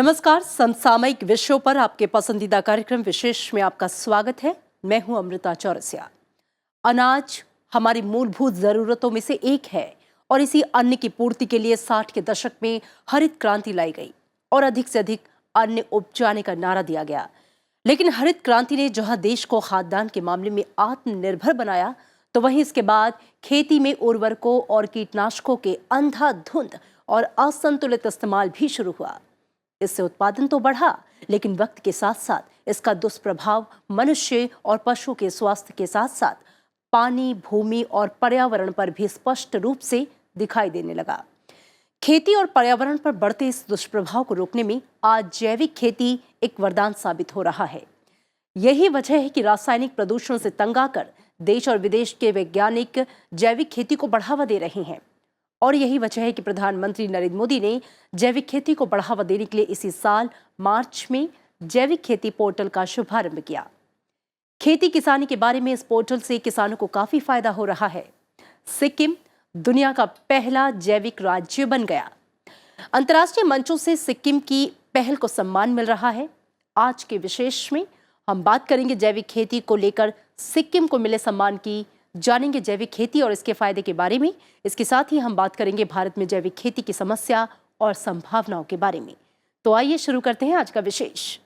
नमस्कार। समसामयिक विषयों पर आपके पसंदीदा कार्यक्रम विशेष में आपका स्वागत है। मैं हूं अमृता चौरसिया। अनाज हमारी मूलभूत जरूरतों में से एक है और इसी अन्न की पूर्ति के लिए 60 के दशक में हरित क्रांति लाई गई और अधिक से अधिक अन्न उपजाने का नारा दिया गया। लेकिन हरित क्रांति ने जहां देश को खाद्यान्न के मामले में आत्मनिर्भर बनाया, तो वहीं इसके बाद खेती में उर्वरकों और कीटनाशकों के अंधाधुंध और असंतुलित इस्तेमाल भी शुरू हुआ। इससे उत्पादन तो बढ़ा, लेकिन वक्त के साथ साथ इसका दुष्प्रभाव मनुष्य और पशु के स्वास्थ्य के साथ साथ पानी, भूमि और पर्यावरण पर भी स्पष्ट रूप से दिखाई देने लगा। खेती और पर्यावरण पर बढ़ते इस दुष्प्रभाव को रोकने में आज जैविक खेती एक वरदान साबित हो रहा है। यही वजह है कि रासायनिक प्रदूषण से तंग आकर देश और विदेश के वैज्ञानिक जैविक खेती को बढ़ावा दे रहे हैं। और यही वजह है कि प्रधानमंत्री नरेंद्र मोदी ने जैविक खेती को बढ़ावा देने के लिए इसी साल मार्च में जैविक खेती पोर्टल का शुभारंभ किया। खेती किसानी के बारे में इस पोर्टल से किसानों को काफी फायदा हो रहा है। सिक्किम दुनिया का पहला जैविक राज्य बन गया। अंतर्राष्ट्रीय मंचों से सिक्किम की पहल को सम्मान मिल रहा है। आज के विशेष में हम बात करेंगे जैविक खेती को लेकर सिक्किम को मिले सम्मान की, जानेंगे जैविक खेती और इसके फायदे के बारे में। इसके साथ ही हम बात करेंगे भारत में जैविक खेती की समस्या और संभावनाओं के बारे में। तो आइए शुरू करते हैं आज का विशेष।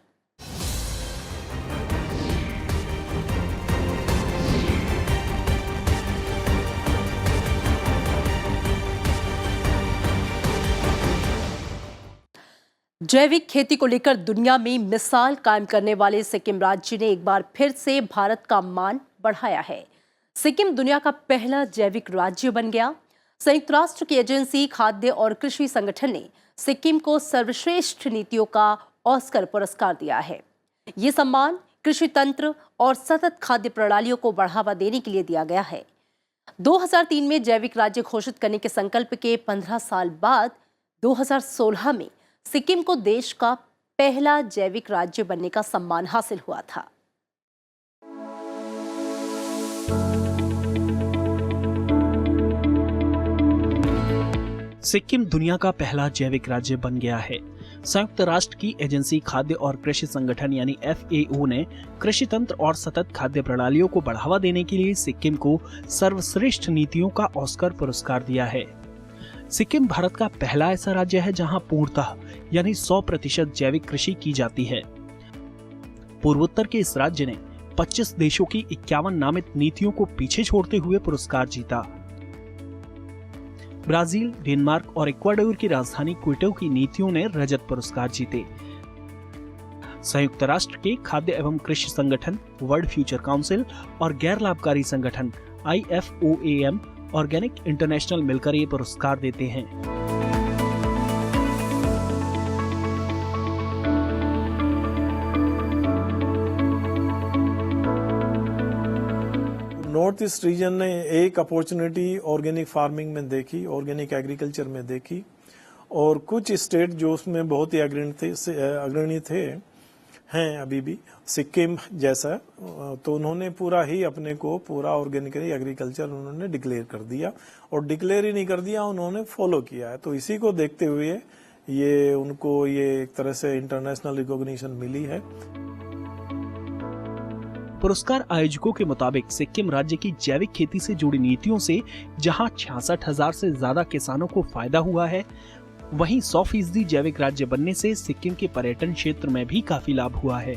जैविक खेती को लेकर दुनिया में मिसाल कायम करने वाले सिक्किम राज्य ने एक बार फिर से भारत का मान बढ़ाया है। सिक्किम दुनिया का पहला जैविक राज्य बन गया। संयुक्त राष्ट्र की एजेंसी खाद्य और कृषि संगठन ने सिक्किम को सर्वश्रेष्ठ नीतियों का ऑस्कर पुरस्कार दिया है। ये सम्मान कृषि तंत्र और सतत खाद्य प्रणालियों को बढ़ावा देने के लिए दिया गया है। 2003 में जैविक राज्य घोषित करने के संकल्प के 15 साल बाद 2016 में सिक्किम को देश का पहला जैविक राज्य बनने का सम्मान हासिल हुआ था। सिक्किम दुनिया का पहला जैविक राज्य बन गया है। संयुक्त राष्ट्र की एजेंसी खाद्य और कृषि संगठन यानी FAO ने कृषि तंत्र और सतत खाद्य प्रणालियों को बढ़ावा देने के लिए सिक्किम को सर्वश्रेष्ठ नीतियों का ऑस्कर पुरस्कार दिया है। सिक्किम भारत का पहला ऐसा राज्य है जहां पूर्णतः यानी 100% जैविक कृषि की जाती है। पूर्वोत्तर के इस राज्य ने 25 देशों की 51 नामित नीतियों को पीछे छोड़ते हुए पुरस्कार जीता। ब्राजील, डेनमार्क और इक्वाडोर की राजधानी क्विटो की नीतियों ने रजत पुरस्कार जीते। संयुक्त राष्ट्र के खाद्य एवं कृषि संगठन वर्ल्ड फ्यूचर काउंसिल और गैर लाभकारी संगठन IFOAM ऑर्गेनिक इंटरनेशनल मिलकर ये पुरस्कार देते हैं। नॉर्थ ईस्ट रीजन ने एक अपॉर्चुनिटी ऑर्गेनिक फार्मिंग में देखी, ऑर्गेनिक एग्रीकल्चर में देखी, और कुछ स्टेट जो उसमें बहुत ही अग्रणी थे हैं अभी भी, सिक्किम जैसा, तो उन्होंने पूरा ही अपने को पूरा ऑर्गेनिक एग्रीकल्चर उन्होंने डिक्लेयर कर दिया, और डिक्लेयर ही नहीं कर दिया, उन्होंने फॉलो किया है। तो इसी को देखते हुए ये उनको ये एक तरह से इंटरनेशनल रिकॉग्निशन मिली है। पुरस्कार आयोजकों के मुताबिक सिक्किम राज्य की जैविक खेती से जुड़ी नीतियों से जहां 66,000 से ज्यादा किसानों को फायदा हुआ है, वहीं 100% जैविक राज्य बनने से सिक्किम के पर्यटन क्षेत्र में भी काफी लाभ हुआ है।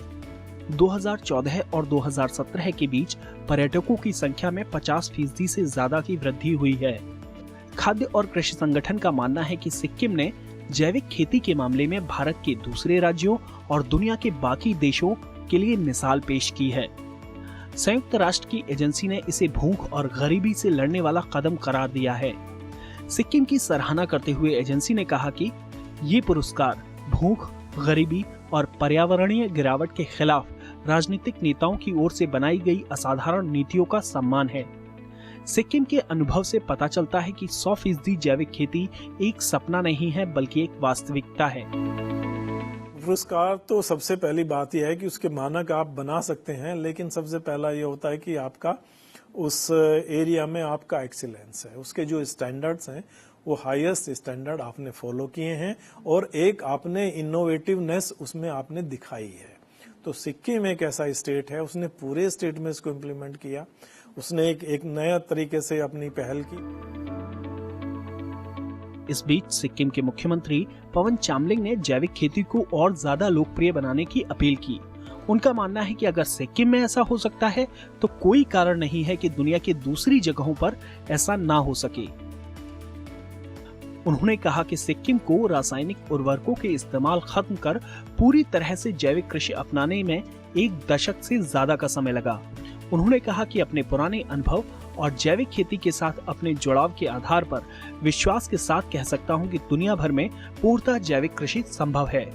2014 और 2017 के बीच पर्यटकों की संख्या में 50% से ज्यादा की वृद्धि हुई है। खाद्य और कृषि संगठन का मानना है कि सिक्किम ने जैविक खेती के मामले में भारत के दूसरे राज्यों और दुनिया के बाकी देशों के लिए मिसाल पेश की है। संयुक्त राष्ट्र की एजेंसी ने इसे भूख और गरीबी से लड़ने वाला कदम करार दिया है। सिक्किम की सराहना करते हुए एजेंसी ने कहा कि ये पुरस्कार भूख, गरीबी और पर्यावरणीय गिरावट के खिलाफ राजनीतिक नेताओं की ओर से बनाई गई असाधारण नीतियों का सम्मान है। सिक्किम के अनुभव से पता चलता है कि 100% जैविक खेती एक सपना नहीं है, बल्कि एक वास्तविकता है। पुरस्कार तो सबसे पहली बात यह है कि उसके मानक आप बना सकते हैं, लेकिन सबसे पहला ये होता है कि आपका उस एरिया में आपका एक्सीलेंस है, उसके जो स्टैंडर्ड्स हैं वो हाईएस्ट स्टैंडर्ड आपने फॉलो किए हैं और एक आपने इनोवेटिवनेस उसमें आपने दिखाई है। तो सिक्किम एक ऐसा स्टेट है, उसने पूरे स्टेट में इसको इम्प्लीमेंट किया, उसने एक नया तरीके से अपनी पहल की। इस बीच सिक्किम के मुख्यमंत्री पवन चामलिंग ने जैविक खेती को और ज्यादा लोकप्रिय बनाने की अपील की। उनका मानना है कि अगर सिक्किम में ऐसा हो सकता है तो कोई कारण नहीं है कि दुनिया के दूसरी जगहों पर ऐसा ना हो सके। उन्होंने कहा कि सिक्किम को रासायनिक उर्वरकों के इस्तेमाल खत्म कर पूरी तरह से जैविक कृषि अपनाने में 1 दशक से ज्यादा का समय लगा। उन्होंने कहा कि अपने पुराने अनुभव और जैविक खेती के साथ अपने जुड़ाव के आधार पर विश्वास के साथ कह सकता हूं कि दुनिया भर में पूर्णतः जैविक कृषि संभव है।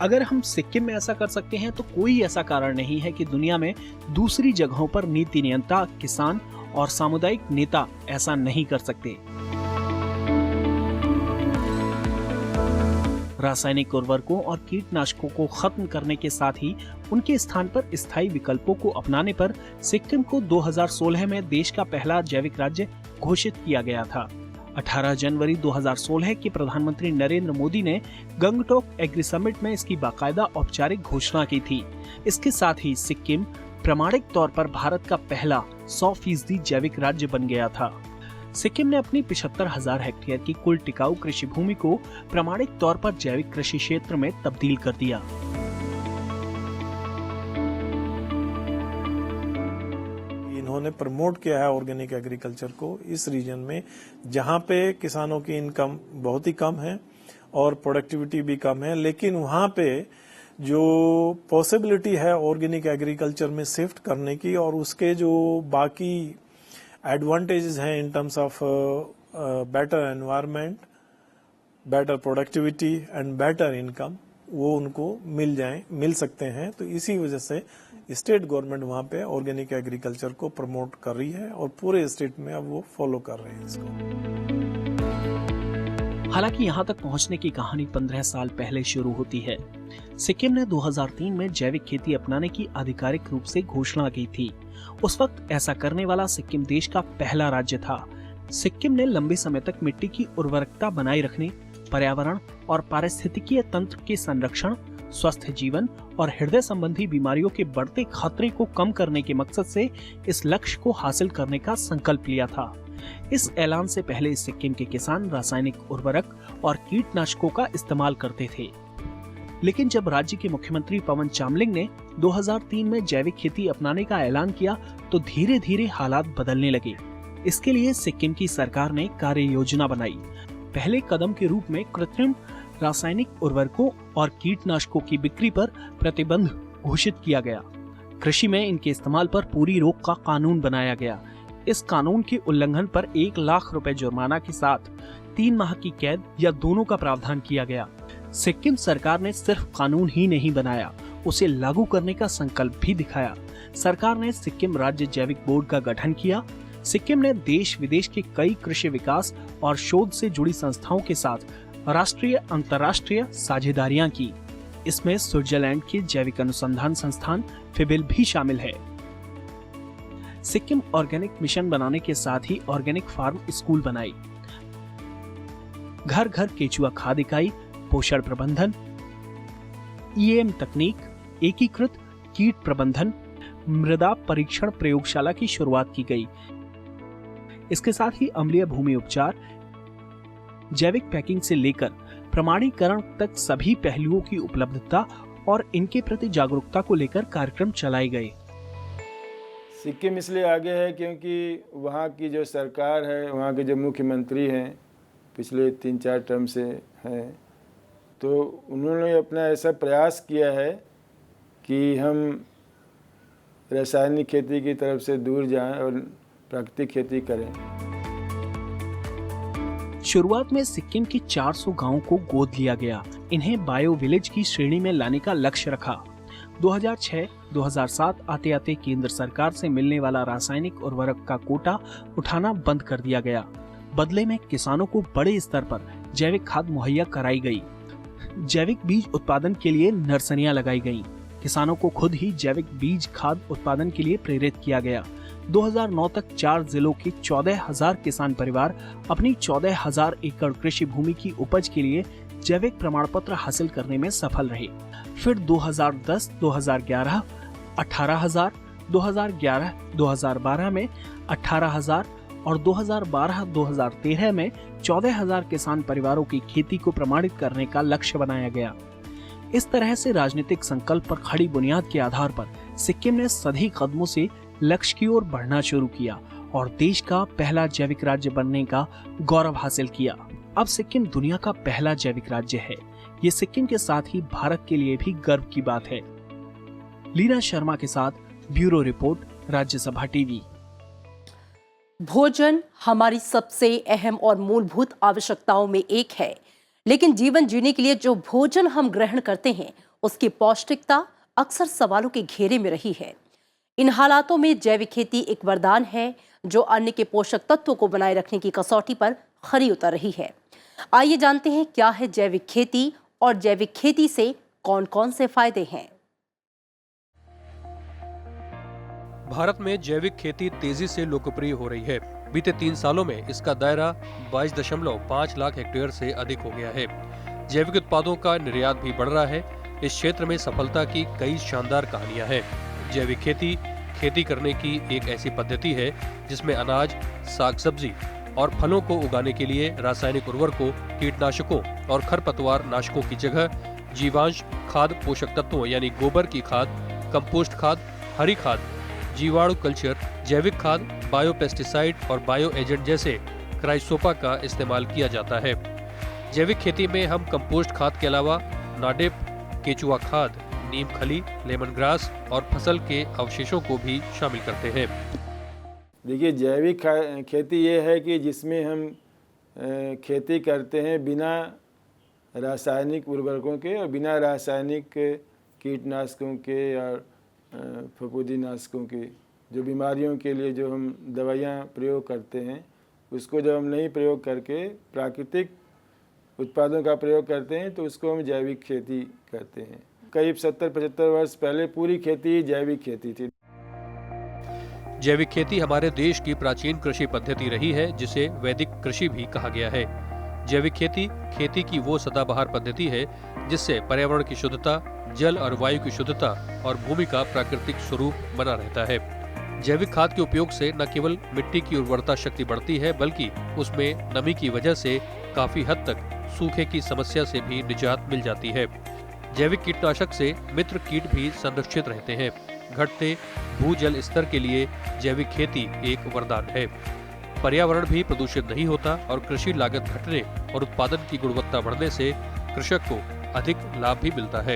अगर हम सिक्किम में ऐसा कर सकते हैं तो कोई ऐसा कारण नहीं है कि दुनिया में दूसरी जगहों पर नीति नियंता, किसान और सामुदायिक नेता ऐसा नहीं कर सकते। रासायनिक उर्वरकों और कीटनाशकों को खत्म करने के साथ ही उनके स्थान पर स्थायी विकल्पों को अपनाने पर सिक्किम को 2016 में देश का पहला जैविक राज्य घोषित किया गया था। 18 जनवरी 2016 के प्रधानमंत्री नरेंद्र मोदी ने गंगटोक एग्री समिट में इसकी बाकायदा औपचारिक घोषणा की थी। इसके साथ ही सिक्किम प्रामाणिक तौर पर भारत का पहला 100% जैविक राज्य बन गया था। सिक्किम ने अपनी 75,000 हेक्टेयर की कुल टिकाऊ कृषि भूमि को प्रामाणिक तौर पर जैविक कृषि क्षेत्र में तब्दील कर दिया। इन्होंने प्रमोट किया है ऑर्गेनिक एग्रीकल्चर को इस रीजन में जहां पे किसानों की इनकम बहुत ही कम है और प्रोडक्टिविटी भी कम है, लेकिन वहां पे जो पॉसिबिलिटी है ऑर्गेनिक एग्रीकल्चर में शिफ्ट करने की और उसके जो बाकी एडवांटेजेस हैं in terms of better environment, better productivity and better income, वो उनको मिल सकते हैं। तो इसी वजह से स्टेट गवर्नमेंट वहां पे ऑर्गेनिक एग्रीकल्चर को प्रमोट कर रही है और पूरे स्टेट में अब वो फॉलो कर रहे हैं इसको। हालांकि यहां तक पहुंचने की कहानी 15 साल पहले शुरू होती है। सिक्किम ने 2003 में जैविक खेती अपनाने की आधिकारिक रूप से घोषणा की थी। उस वक्त ऐसा करने वाला सिक्किम देश का पहला राज्य था। सिक्किम ने लंबे समय तक मिट्टी की उर्वरकता बनाए रखने, पर्यावरण और पारिस्थितिकीय तंत्र के संरक्षण, स्वस्थ जीवन और हृदय संबंधी बीमारियों के बढ़ते खतरे को कम करने के मकसद से इस लक्ष्य को हासिल करने का संकल्प लिया था। इस ऐलान से पहले सिक्किम के किसान रासायनिक उर्वरक और कीटनाशकों का इस्तेमाल करते थे, लेकिन जब राज्य के मुख्यमंत्री पवन चामलिंग ने 2003 में जैविक खेती अपनाने का ऐलान किया तो धीरे धीरे हालात बदलने लगे। इसके लिए सिक्किम की सरकार ने कार्य योजना बनाई। पहले कदम के रूप में कृत्रिम रासायनिक उर्वरकों और कीटनाशकों की बिक्री पर प्रतिबंध घोषित किया गया। कृषि में इनके इस्तेमाल पर पूरी रोक का कानून बनाया गया। इस कानून के उल्लंघन पर 1 लाख रुपए जुर्माना के साथ 3 माह की कैद या दोनों का प्रावधान किया गया। सिक्किम सरकार ने सिर्फ कानून ही नहीं बनाया, उसे लागू करने का संकल्प भी दिखाया। सरकार ने सिक्किम राज्य जैविक बोर्ड का गठन किया। सिक्किम ने देश विदेश के कई कृषि विकास और शोध से जुड़ी संस्थाओं के साथ राष्ट्रीय अंतर्राष्ट्रीय साझेदारियां की। इसमें स्विट्जरलैंड के जैविक अनुसंधान संस्थान फिबिल भी शामिल है। सिक्किम ऑर्गेनिक मिशन बनाने के साथ ही ऑर्गेनिक फार्म स्कूल बनाई। घर घर केचुआ खाद इकाई, पोषण प्रबंधन, ईएम तकनीक, एकीकृत कीट प्रबंधन, मृदा परीक्षण प्रयोगशाला की शुरुआत की गई। इसके साथ ही अम्लीय भूमि उपचार, जैविक पैकिंग से लेकर प्रमाणीकरण तक सभी पहलुओं की उपलब्धता और इनके प्रति जागरूकता को लेकर कार्यक्रम चलाए गए। सिक्किम इसलिए आगे है क्योंकि वहाँ की जो सरकार है, वहाँ के जो मुख्यमंत्री हैं, पिछले 3-4 टर्म से हैं, तो उन्होंने अपना ऐसा प्रयास किया है कि हम रासायनिक खेती की तरफ से दूर जाएं और प्राकृतिक खेती करें। शुरुआत में सिक्किम के 400 गांवों को गोद लिया गया। इन्हें बायो विलेज की श्रेणी में लाने का लक्ष्य रखा। 2006-2007 आते आते केंद्र सरकार से मिलने वाला रासायनिक उर्वरक का कोटा उठाना बंद कर दिया गया। बदले में किसानों को बड़े स्तर पर जैविक खाद मुहैया कराई गई। जैविक बीज उत्पादन के लिए नर्सरियां लगाई गईं। किसानों को खुद ही जैविक बीज खाद उत्पादन के लिए प्रेरित किया गया। 2009 तक 4 जिलों के 14,000 किसान परिवार अपनी 14,000 एकड़ कृषि भूमि की उपज के लिए जैविक प्रमाण पत्र हासिल करने में सफल रहे। फिर 2010, 2011, 18,000, 2011, 2012 में 18,000 और 2012-2013 में 14,000 किसान परिवारों की खेती को प्रमाणित करने का लक्ष्य बनाया गया। इस तरह से राजनीतिक संकल्प पर खड़ी बुनियाद के आधार पर सिक्किम ने सधी कदमों से लक्ष्य की ओर बढ़ना शुरू किया और देश का पहला जैविक राज्य बनने का गौरव हासिल किया। अब सिक्किम दुनिया का पहला जैविक राज्य है। ये सिक्किम के साथ ही भारत के लिए भी गर्व की बात है। लीना शर्मा के साथ ब्यूरो रिपोर्ट, राज्यसभा टीवी। भोजन हमारी सबसे अहम और मूलभूत आवश्यकताओं में एक है, लेकिन जीवन जीने के लिए जो भोजन हम ग्रहण करते हैं उसकी पौष्टिकता अक्सर सवालों के घेरे में रही है। इन हालातों में जैविक खेती एक वरदान है जो अन्न के पोषक तत्वों को बनाए रखने की कसौटी पर खरी उतर रही है। आइए जानते हैं क्या है जैविक खेती और जैविक खेती से कौन कौन से फायदे हैं। भारत में जैविक खेती तेजी से लोकप्रिय हो रही है। बीते 3 सालों में इसका दायरा 22.5 लाख हेक्टेयर से अधिक हो गया है। जैविक उत्पादों का निर्यात भी बढ़ रहा है। इस क्षेत्र में सफलता की कई शानदार कहानियां हैं। जैविक खेती करने की एक ऐसी पद्धति है जिसमें अनाज, साग सब्जी और फलों को उगाने के लिए रासायनिक उर्वरकों, कीटनाशकों और खरपतवार नाशकों की जगह जीवांश खाद, पोषक तत्वों यानी गोबर की खाद, कंपोस्ट खाद, हरी खाद, जीवाणु कल्चर, जैविक खाद, बायोपेस्टिसाइड और बायो एजेंट जैसे क्राइसोपा का इस्तेमाल किया जाता है। जैविक खेती में हम कंपोस्ट खाद के अलावा नाडेप, केचुआ खाद, नीम खली, लेमन ग्रास और फसल के अवशेषों को भी शामिल करते हैं। देखिए, जैविक खेती ये है कि जिसमें हम खेती करते हैं बिना रासायनिक उर्वरकों के और बिना रासायनिक कीटनाशकों के और फफूंदीनाशकों के। जो बीमारियों के लिए जो हम दवाइयाँ प्रयोग करते हैं उसको जब हम नहीं प्रयोग करके प्राकृतिक उत्पादों का प्रयोग करते हैं तो उसको हम जैविक खेती करते हैं। करीब 70-75 वर्ष पहले पूरी खेती जैविक खेती थी। जैविक खेती हमारे देश की प्राचीन कृषि पद्धति रही है जिसे वैदिक कृषि भी कहा गया है। जैविक खेती की वो सदाबहार पद्धति है जिससे पर्यावरण की शुद्धता, जल और वायु की शुद्धता और भूमि का प्राकृतिक स्वरूप बना रहता है। जैविक खाद के उपयोग से न केवल मिट्टी की उर्वरता शक्ति बढ़ती है बल्कि उसमें नमी की वजह से काफी हद तक सूखे की समस्या से भी निजात मिल जाती है। जैविक कीटनाशक से मित्र कीट भी संरक्षित रहते हैं। घटते भूजल स्तर के लिए जैविक खेती एक वरदान है। पर्यावरण भी प्रदूषित नहीं होता और कृषि लागत घटने और उत्पादन की गुणवत्ता बढ़ने से कृषक को अधिक लाभ भी मिलता है।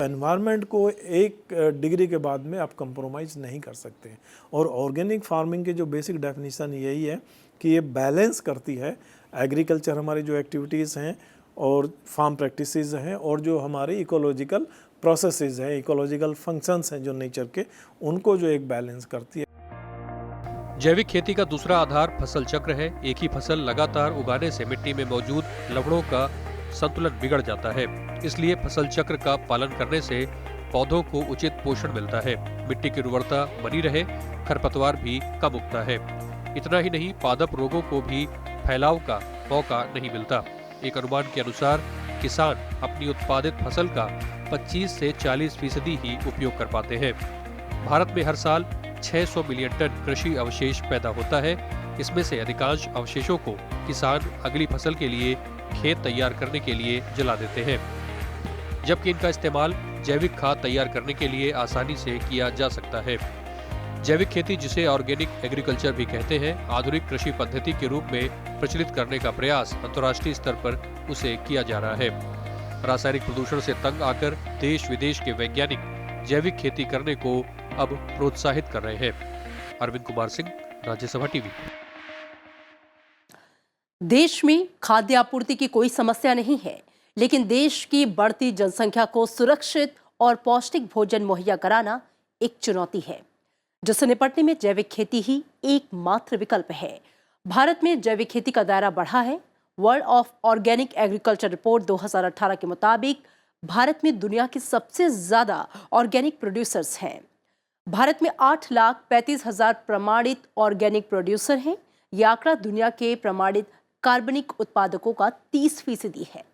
एनवायरनमेंट को 1 डिग्री के बाद में आप कंप्रोमाइज़ नहीं कर सकते और ऑर्गेनिक फार्मिंग के जो बेसिक डेफिनेशन यही है कि ये बैलेंस करती है एग्रीकल्चर हमारी जो एक्टिविटीज़ हैं और फार्म प्रैक्टिसेस हैं और जो हमारे इकोलॉजिकल प्रोसेसेस हैं, इकोलॉजिकल फंक्शंस हैं जो नेचर के, उनको जो एक बैलेंस करती है। जैविक खेती का दूसरा आधार फसल चक्र है। एक ही फसल लगातार उगाने से मिट्टी में मौजूद लवणों का संतुलन बिगड़ जाता है। इसलिए फसल चक्र का पालन करने से पौधों को उचित पोषण मिलता है, मिट्टी की उर्वरता बनी रहे, खरपतवार भी कम उगता है। इतना ही नहीं, पादप रोगों को भी फैलाव का मौका नहीं मिलता। एक अनुमान के अनुसार किसान अपनी उत्पादित फसल का 25 से 40% ही उपयोग कर पाते हैं। भारत में हर साल 600 मिलियन टन कृषि अवशेष पैदा होता है। इसमें से अधिकांश अवशेषों को किसान अगली फसल के लिए खेत तैयार करने के लिए जला देते हैं, जबकि इनका इस्तेमाल जैविक खाद तैयार करने के लिए आसानी से किया जा सकता है। जैविक खेती, जिसे ऑर्गेनिक एग्रीकल्चर भी कहते हैं, आधुनिक कृषि पद्धति के रूप में प्रचलित करने का प्रयास अंतर्राष्ट्रीय स्तर पर उसे किया जा रहा है। रासायनिक प्रदूषण से तंग आकर देश विदेश के वैज्ञानिक जैविक खेती करने को अब प्रोत्साहित कर रहे हैं। अरविंद कुमार सिंह, राज्यसभा टीवी। देश में खाद्य आपूर्ति की कोई समस्या नहीं है, लेकिन देश की बढ़ती जनसंख्या को सुरक्षित और पौष्टिक भोजन मुहैया कराना एक चुनौती है, जिससे निपटने में जैविक खेती ही एकमात्र विकल्प है। भारत में जैविक खेती का दायरा बढ़ा है। World of organic agriculture report 2018 के मुताबिक भारत में दुनिया के सबसे ज्यादा ऑर्गेनिक प्रोड्यूसर्स हैं। भारत में 8,35,000 प्रमाणित ऑर्गेनिक प्रोड्यूसर हैं। यह आंकड़ा दुनिया के प्रमाणित कार्बनिक उत्पादकों का 30% है।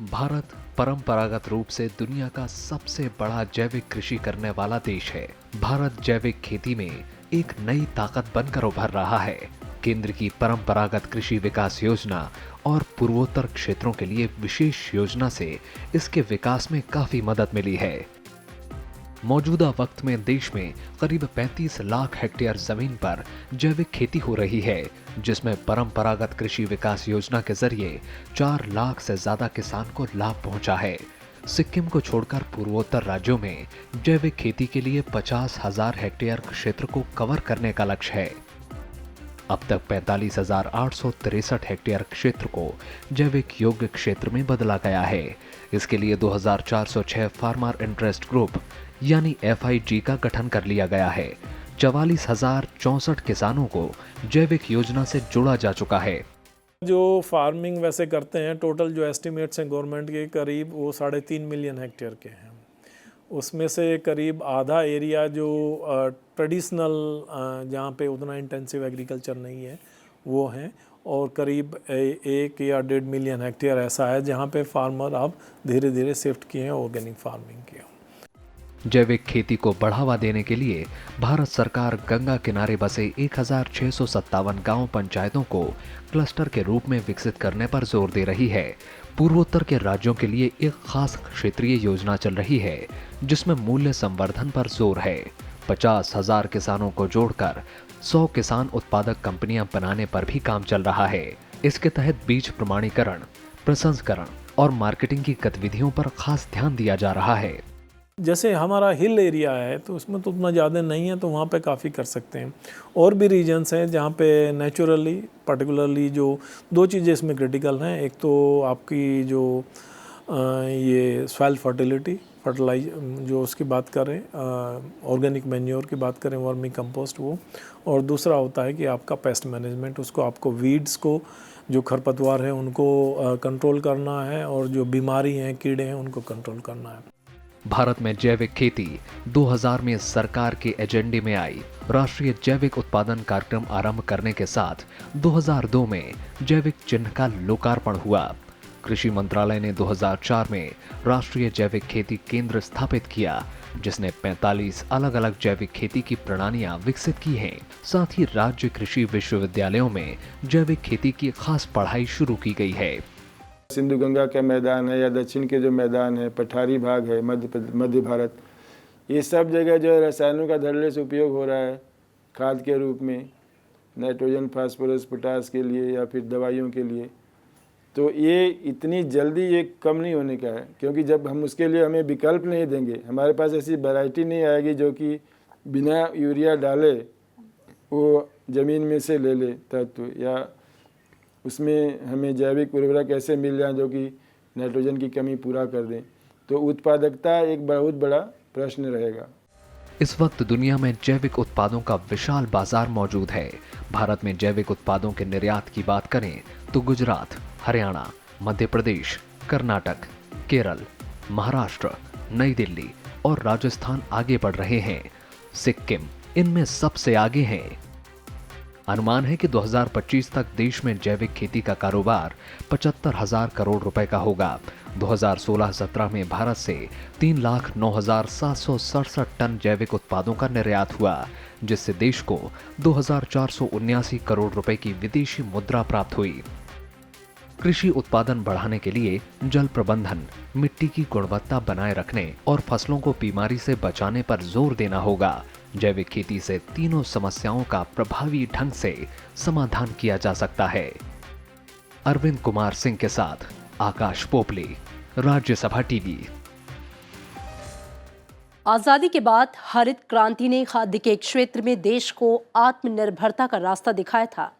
भारत परंपरागत रूप से दुनिया का सबसे बड़ा जैविक कृषि करने वाला देश है। भारत जैविक खेती में एक नई ताकत बनकर उभर रहा है। केंद्र की परंपरागत कृषि विकास योजना और पूर्वोत्तर क्षेत्रों के लिए विशेष योजना से इसके विकास में काफी मदद मिली है। मौजूदा वक्त में देश में करीब 35 लाख हेक्टेयर जमीन पर जैविक खेती हो रही है, जिसमें परंपरागत कृषि विकास योजना के जरिए 4 लाख से ज्यादा किसान को लाभ पहुंचा है। सिक्किम को छोड़कर पूर्वोत्तर राज्यों में जैविक खेती के लिए 50,000 हेक्टेयर क्षेत्र को कवर करने का लक्ष्य है। अब तक 45,863 हेक्टेयर क्षेत्र को जैविक योग्य क्षेत्र में बदला गया है। इसके लिए 2,406 फार्मर इंटरेस्ट ग्रुप यानी FIG का गठन कर लिया गया है। 44,064 किसानों को जैविक योजना से जोड़ा जा चुका है। जो फार्मिंग वैसे करते हैं, टोटल जो एस्टिमेट्स हैं गवर्नमेंट के, करीब वो 3.5 मिलियन हेक्टेयर के हैं। उसमें से करीब आधा एरिया जो ट्रेडिशनल जहाँ पे उतना इंटेंसिव एग्रीकल्चर नहीं है वो हैं, और करीब 1 या 1.5 मिलियन हेक्टेयर ऐसा है जहाँ पे फार्मर अब धीरे धीरे शिफ्ट किए हैं ऑर्गेनिक फार्मिंग की। जैविक खेती को बढ़ावा देने के लिए भारत सरकार गंगा किनारे बसे 1,657 गांव पंचायतों को क्लस्टर के रूप में विकसित करने पर जोर दे रही है। पूर्वोत्तर के राज्यों के लिए एक खास क्षेत्रीय योजना चल रही है जिसमें मूल्य संवर्धन पर जोर है। 50,000 किसानों को जोड़कर 100 किसान उत्पादक कंपनियां बनाने पर भी काम चल रहा है। इसके तहत बीज प्रमाणीकरण, प्रसंस्करण और मार्केटिंग की गतिविधियों पर खास ध्यान दिया जा रहा है। जैसे हमारा हिल एरिया है तो उसमें तो उतना ज़्यादा नहीं है, तो वहाँ पे काफ़ी कर सकते हैं। और भी रीजन्स हैं जहाँ पे नेचुरली पर्टिकुलरली जो 2 चीज़ें इसमें क्रिटिकल हैं। एक तो आपकी जो ये सॉइल फर्टिलाइज जो उसकी बात करें, ऑर्गेनिक मैन्योर की बात करें, वर्मी कंपोस्ट वो, और दूसरा होता है कि आपका पेस्ट मैनेजमेंट, उसको आपको वीड्स को, जो खरपतवार है उनको कंट्रोल करना है, और जो बीमारी हैं, कीड़े हैं, उनको कंट्रोल करना है। भारत में जैविक खेती 2000 में सरकार के एजेंडे में आई। राष्ट्रीय जैविक उत्पादन कार्यक्रम आरंभ करने के साथ 2002 में जैविक चिन्ह का लोकार्पण हुआ। कृषि मंत्रालय ने 2004 में राष्ट्रीय जैविक खेती केंद्र स्थापित किया, जिसने 45 अलग अलग जैविक खेती की प्रणालियां विकसित की हैं। साथ ही राज्य कृषि विश्वविद्यालयों में जैविक खेती की खास पढ़ाई शुरू की गई है। सिंधु गंगा का मैदान है या दक्षिण के जो मैदान है, पठारी भाग है, मध्य भारत, ये सब जगह जो है रसायनों का धड़ल्ले से उपयोग हो रहा है खाद के रूप में, नाइट्रोजन, फास्फोरस, पोटास के लिए या फिर दवाइयों के लिए। तो ये इतनी जल्दी ये कम नहीं होने का है, क्योंकि जब हम उसके लिए हमें विकल्प नहीं देंगे, हमारे पास ऐसी वैरायटी नहीं आएगी जो कि बिना यूरिया डाले वो ज़मीन में से ले ले तत्व, या उसमें हमें जैविक उर्वरक ऐसे मिल जाए जो कि नाइट्रोजन की कमी पूरा कर दें। तो उत्पादकता एक बहुत बड़ा प्रश्न रहेगा। इस वक्त दुनिया में जैविक उत्पादों का विशाल बाजार मौजूद है। भारत में जैविक उत्पादों के निर्यात की बात करें तो गुजरात, हरियाणा, मध्य प्रदेश, कर्नाटक, केरल, महाराष्ट्र, नई दिल्ली और राजस्थान आगे बढ़ रहे हैं। सिक्किम इनमें सबसे आगे है। अनुमान है कि 2025 तक देश में जैविक खेती का कारोबार 75,000 करोड़ रुपए का होगा। 2016-17 में भारत से 3,09,767 टन जैविक उत्पादों का निर्यात हुआ, जिससे देश को 2,479 करोड़ रुपए की विदेशी मुद्रा प्राप्त हुई। कृषि उत्पादन बढ़ाने के लिए जल प्रबंधन, मिट्टी की गुणवत्ता बनाए रखने और फसलों को बीमारी से बचाने पर जोर देना होगा। जैविक खेती से तीनों समस्याओं का प्रभावी ढंग से समाधान किया जा सकता है। अरविंद कुमार सिंह के साथ आकाश पोपले, राज्यसभा टीवी। आजादी के बाद हरित क्रांति ने खाद्य के क्षेत्र में देश को आत्मनिर्भरता का रास्ता दिखाया था,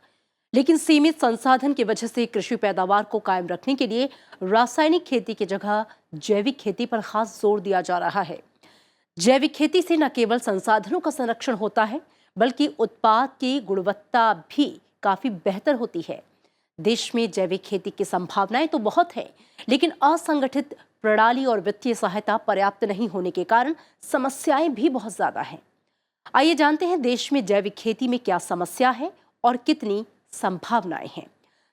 लेकिन सीमित संसाधन की वजह से कृषि पैदावार को कायम रखने के लिए रासायनिक खेती की जगह जैविक खेती पर खास जोर दिया जा रहा है। जैविक खेती से न केवल संसाधनों का संरक्षण होता है, बल्कि उत्पाद की गुणवत्ता भी काफी बेहतर होती है। देश में जैविक खेती की संभावनाएं तो बहुत है, लेकिन असंगठित प्रणाली और वित्तीय सहायता पर्याप्त नहीं होने के कारण समस्याएं भी बहुत ज्यादा हैं। आइए जानते हैं देश में जैविक खेती में क्या समस्या है और कितनी संभावनाएं हैं।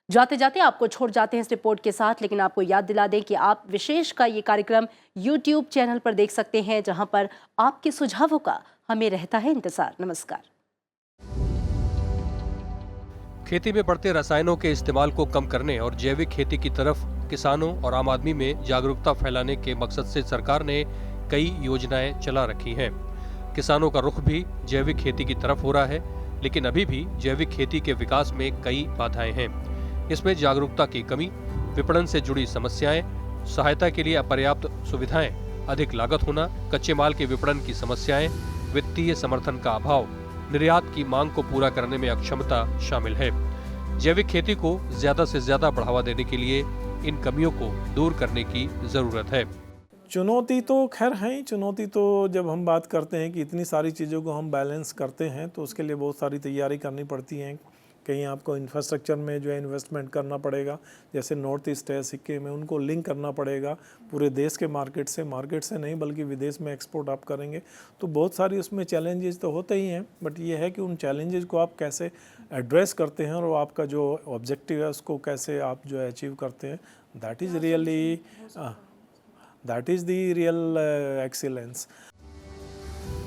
जाते जाते आपको छोड़ जाते हैं इस रिपोर्ट के साथ, लेकिन आपको याद दिला दें कि आप विशेष का ये कार्यक्रम YouTube चैनल पर देख सकते हैं, जहां पर आपके सुझावों का हमें रहता है इंतजार। नमस्कार। खेती में बढ़ते रसायनों के इस्तेमाल को कम करने और जैविक खेती की तरफ किसानों और आम आदमी में जागरूकता फैलाने के मकसद से सरकार ने कई योजनाएं चला रखी हैं। किसानों का रुख भी जैविक खेती की तरफ हो रहा है, लेकिन अभी भी जैविक खेती के विकास में कई बाधाएं हैं। इसमें जागरूकता की कमी, विपणन से जुड़ी समस्याएं, सहायता के लिए अपर्याप्त सुविधाएं, अधिक लागत होना, कच्चे माल के विपणन की समस्याएं, वित्तीय समर्थन का अभाव, निर्यात की मांग को पूरा करने में अक्षमता शामिल है। जैविक खेती को ज्यादा से ज्यादा बढ़ावा देने के लिए इन कमियों को दूर करने की जरूरत है। चुनौती तो खैर है ही। चुनौती तो जब हम बात करते हैं कि इतनी सारी चीज़ों को हम बैलेंस करते हैं तो उसके लिए बहुत सारी तैयारी करनी पड़ती है। कहीं आपको इंफ्रास्ट्रक्चर में जो है इन्वेस्टमेंट करना पड़ेगा, जैसे नॉर्थ ईस्ट है सिक्किम में, उनको लिंक करना पड़ेगा पूरे देश के मार्केट से नहीं बल्कि विदेश में एक्सपोर्ट आप करेंगे तो बहुत सारी उसमें चैलेंजेस तो होते ही हैं। बट ये है कि उन चैलेंजेस को आप कैसे एड्रेस करते हैं और आपका जो ऑब्जेक्टिव है उसको कैसे आप जो है अचीव करते हैं, that is the real excellence.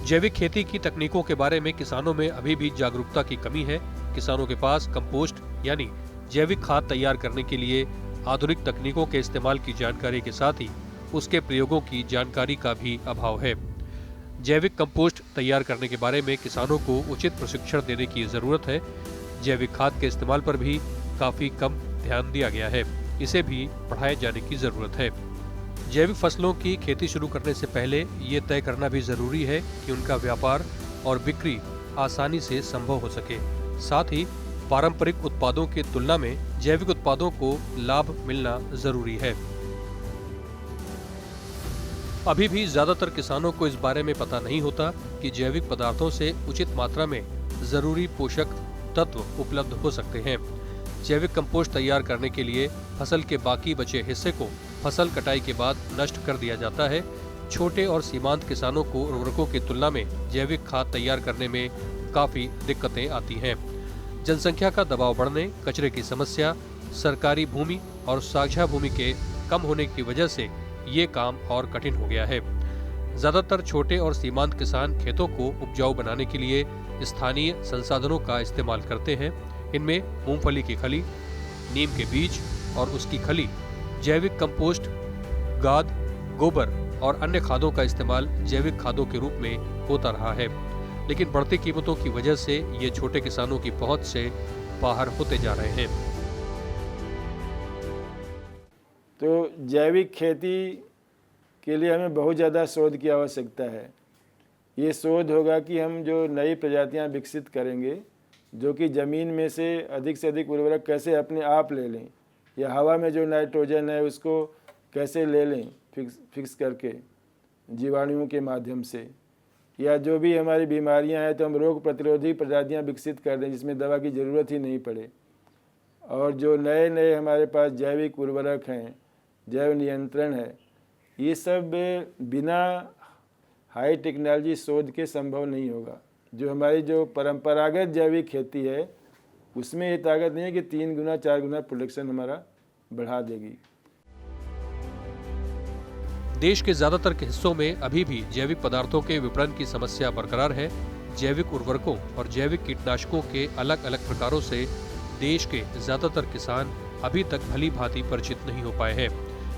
जैविक खेती की तकनीकों के बारे में किसानों में अभी भी जागरूकता की कमी है। किसानों के पास कंपोस्ट यानी जैविक खाद तैयार करने के लिए आधुनिक तकनीकों के इस्तेमाल की जानकारी के साथ ही उसके प्रयोगों की जानकारी का भी अभाव है। जैविक कंपोस्ट तैयार करने के बारे में किसानों को उचित प्रशिक्षण देने की जरूरत है। जैविक खाद के इस्तेमाल पर भी काफी कम ध्यान दिया गया है, इसे भी बढ़ाए जाने की जरूरत है। जैविक फसलों की खेती शुरू करने से पहले ये तय करना भी जरूरी है कि उनका व्यापार और बिक्री आसानी से संभव हो सके। साथ ही पारंपरिक उत्पादों की तुलना में जैविक उत्पादों को लाभ मिलना जरूरी है। अभी भी ज्यादातर किसानों को इस बारे में पता नहीं होता कि जैविक पदार्थों से उचित मात्रा में जरूरी पोषक तत्व उपलब्ध हो सकते हैं। जैविक कंपोस्ट तैयार करने के लिए फसल के बाकी बचे हिस्से को फसल कटाई के बाद नष्ट कर दिया जाता है। छोटे और सीमांत किसानों को उर्वरकों की तुलना में जैविक खाद तैयार करने में काफी दिक्कतें आती हैं। जनसंख्या का दबाव बढ़ने, कचरे की समस्या, सरकारी भूमि और साझा भूमि के कम होने की वजह से ये काम और कठिन हो गया है। ज्यादातर छोटे और सीमांत किसान खेतों को उपजाऊ बनाने के लिए स्थानीय संसाधनों का इस्तेमाल करते हैं। इनमें मूंगफली की खली, नीम के बीज और उसकी खली, जैविक कंपोस्ट, गाद, गोबर और अन्य खादों का इस्तेमाल जैविक खादों के रूप में होता रहा है। लेकिन बढ़ती कीमतों की वजह से ये छोटे किसानों की पहुंच से बाहर होते जा रहे हैं। तो जैविक खेती के लिए हमें बहुत ज़्यादा शोध की आवश्यकता है। ये शोध होगा कि हम जो नई प्रजातियां विकसित करेंगे जो कि ज़मीन में से अधिक उर्वरक कैसे अपने आप ले लें, या हवा में जो नाइट्रोजन है उसको कैसे ले लें फिक्स करके जीवाणुओं के माध्यम से, या जो भी हमारी बीमारियां हैं तो हम रोग प्रतिरोधी प्रजातियां विकसित कर दें जिसमें दवा की ज़रूरत ही नहीं पड़े। और जो नए हमारे पास जैविक उर्वरक हैं, जैव नियंत्रण है, ये सब बिना हाई टेक्नोलॉजी शोध के संभव नहीं होगा। जो हमारी जो परंपरागत जैविक खेती है उसमें ये ताकत नहीं है कि 3 गुना 4 गुना प्रोडक्शन हमारा बढ़ा देगी। देश के ज्यादातर के हिस्सों में अभी भी जैविक पदार्थों के विपणन की समस्या बरकरार है। जैविक उर्वरकों और जैविक कीटनाशकों के अलग अलग प्रकारों से देश के ज्यादातर किसान अभी तक भली भांति परिचित नहीं हो पाए हैं।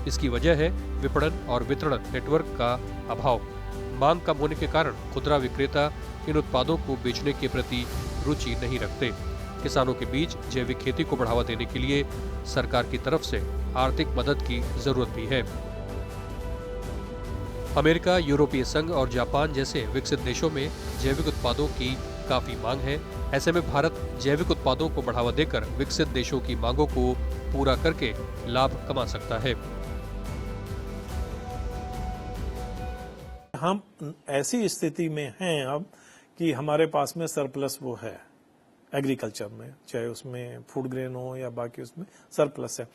इसकी वजह है विपणन और वितरण नेटवर्क का अभाव। मांग कम होने के कारण खुदरा विक्रेता इन उत्पादों को बेचने के प्रति रुचि नहीं रखते। किसानों के बीच जैविक खेती को बढ़ावा देने के लिए सरकार की तरफ से आर्थिक मदद की जरूरत भी है। अमेरिका, यूरोपीय संघ और जापान जैसे विकसित देशों में जैविक उत्पादों की काफी मांग है। ऐसे में भारत जैविक उत्पादों को बढ़ावा देकर विकसित देशों की मांगों को पूरा करके लाभ कमा सकता है। हम ऐसी स्थिति में हैं अब कि हमारे पास में सरप्लस वो है एग्रीकल्चर में, चाहे उसमें फूड ग्रेन हो या बाकी उसमें सरप्लस है।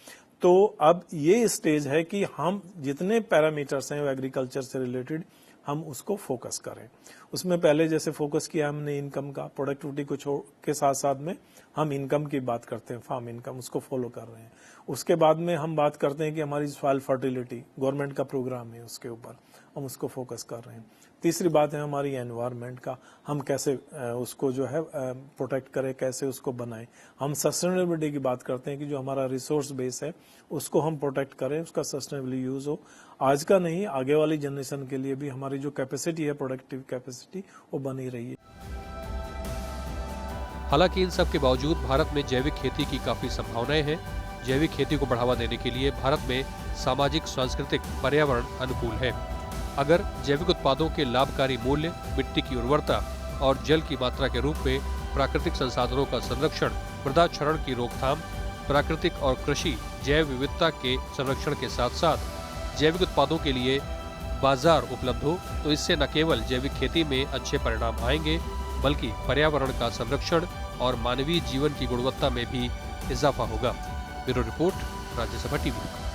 तो अब ये स्टेज है कि हम जितने पैरामीटर्स हैं एग्रीकल्चर से रिलेटेड हम उसको फोकस करें। उसमें पहले जैसे फोकस किया हमने इनकम का, प्रोडक्टिविटी को छोड़ के साथ साथ में हम इनकम की बात करते हैं, फार्म इनकम, उसको फॉलो कर रहे हैं। उसके बाद में हम बात करते हैं कि हमारी सॉइल फर्टिलिटी, गवर्नमेंट का प्रोग्राम है, उसके ऊपर हम उसको फोकस कर रहे हैं। तीसरी बात है हमारी एनवायरनमेंट का, हम कैसे उसको जो है प्रोटेक्ट करें, कैसे उसको बनाएं। हम सस्टेनेबिलिटी की बात करते हैं कि जो हमारा रिसोर्स बेस है उसको हम प्रोटेक्ट करें, उसका सस्टेनेबली यूज हो, आज का नहीं आगे वाली जनरेशन के लिए भी हमारी जो कैपेसिटी है, प्रोडक्टिव कैपेसिटी, वो बनी रही है। हालांकि इन सब के बावजूद भारत में जैविक खेती की काफी संभावनाएं हैं। जैविक खेती को बढ़ावा देने के लिए भारत में सामाजिक, सांस्कृतिक, पर्यावरण अनुकूल है। अगर जैविक उत्पादों के लाभकारी मूल्य, मिट्टी की उर्वरता और जल की मात्रा के रूप में प्राकृतिक संसाधनों का संरक्षण, मृदा क्षरण की रोकथाम, प्राकृतिक और कृषि जैव विविधता के संरक्षण के साथ साथ जैविक उत्पादों के लिए बाजार उपलब्ध हो, तो इससे न केवल जैविक खेती में अच्छे परिणाम आएंगे, बल्कि पर्यावरण का संरक्षण और मानवीय जीवन की गुणवत्ता में भी इजाफा होगा। Bureau report, Rajya Sabha TV.